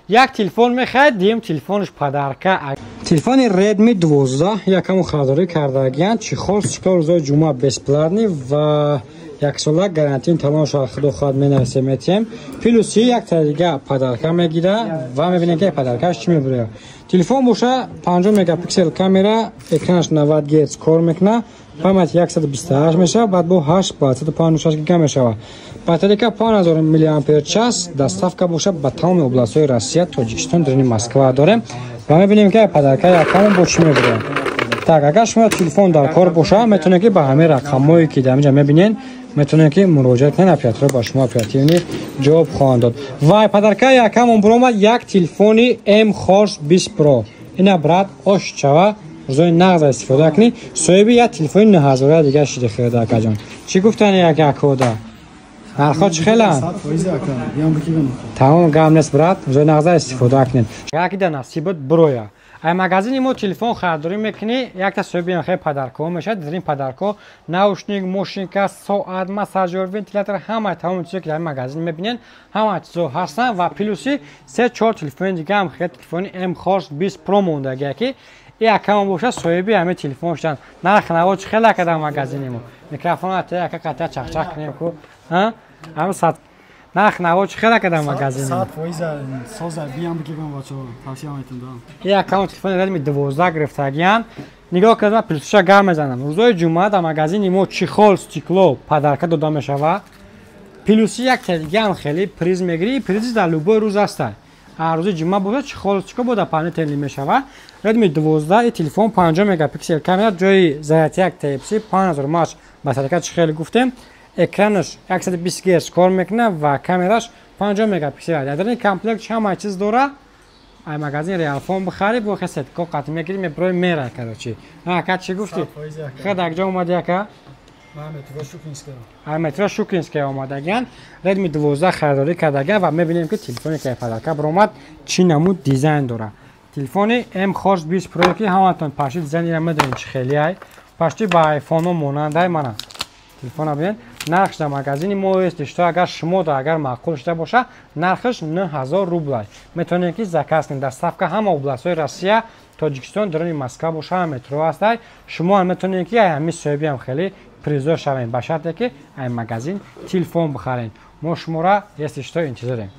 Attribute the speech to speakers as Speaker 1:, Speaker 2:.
Speaker 1: یک تلفن میخواید دیم تلفنش پدرکه تلفن ردمی 12 یکم خریداری کردگیان چی خواست چیکار روزای جمعه بسپلارنی و یک ساله گارانتی تمام خود خود مینرسه میتیم پلوسی یک تا دیگه پدرکه میگیره و میبینید که پدرکش چی میبره تلفن باشه 5 مگاپیکسل کامera اکرانش 90 گرتز کار میکنه پامت 128 میشه بعد با 8 با 156 گیگا میشه باتریکا 5000 میلی آمپر چاس доставка باشه به تمام областهای روسیه تاجیکستان در مسکو داره و میبینیم که پدرکه یکم با چی میبره так اگر شما تلفن در کار باشه میتونید که به همه رقمایی که در اینجا میبینین میتونید که مراجعه کنید اپراتور با شما اپراتیونی جواب خواهند داد و پدرکه یکم برام یک تلفنی ام خورس 20 پرو اینا برات اوش چوا روزای نقد استفاده کنی صاحب یک تلفن 9000 دیگه شده خریده کجان چی گفتن یک اکودا نرخش خیلی تمام گام نیست برات روزای نقد استفاده کنید یکی در نصیبت برویا ای مغازین ما تلفن خریداری میکنی یک تا صاحب خیلی پدرکو میشه در این پدرکو ناوشنیک موشینکا ساعت مساژور ونتیلاتور همه تمام چیزی که در مغازین میبینین همه چیزا هستن و پلوسی 3-4 تلفن دیگه هم خیلی تلفن ام خورس 20 پرو مونده که این اکم باشه صاحب همه تلفن شدن نرخ نواج خیلی که در مغازین ما میکروفون ات یک قطعه چخچخ کنیم کو ها هم صد نرخ نواج خیلی که در مغازین
Speaker 2: 100% ساز بیام بگیرم بچه توصیه میتونم
Speaker 1: این اکانت تلفن ردمی 12 گرفتگیان نگاه کردم پلوسش گرم میزنم روزای جمعه در مغازین ما چیخول استیکلو پدرکه داده میشوه پلوسی یک دیگه هم خیلی پریز میگیری پریز در لوبای روز هست روز جمعه بود چیخول استیکلو بود پانل تلی میشوه ردمی 12 تلفن 5 مگاپیکسل کامera جای ضرورت یک تایپ سی 5000 ماچ باتریکش خیلی گفتم اکرانش 120 گرتز کار میکنه و کامراش 5 مگاپیکسل در این کامپلکس همه چیز داره ای مغازین ریال فون بخری بو خست کو قط میگیری میبروی میره کراچی ها چی گفتی خدا کجا اومده که مترو شوکینسکی اومدگان ردمی 12 خریداری کردگان و میبینیم که تلفنی که پدرکه برآمد چی نمود دیزاین داره تلفن ام خورس 20 پرو که همتون پاشید دیزاین رو میدونید چه خیلی ای پاشتی با آیفون موننده منه تلفن ببین نرخش در مغازین ما است اگر شما دا اگر معقول شده باشه نرخش 9000 روبل میتونید که زکات کنید دستافکا همه областهای روسیه تاجیکستان در مسکو باشه مترو است شما میتونید که همین صاحبی هم خیلی پریزو شوین به شرطی که این مغازین تلفن بخرین ما شما را است انتظار داریم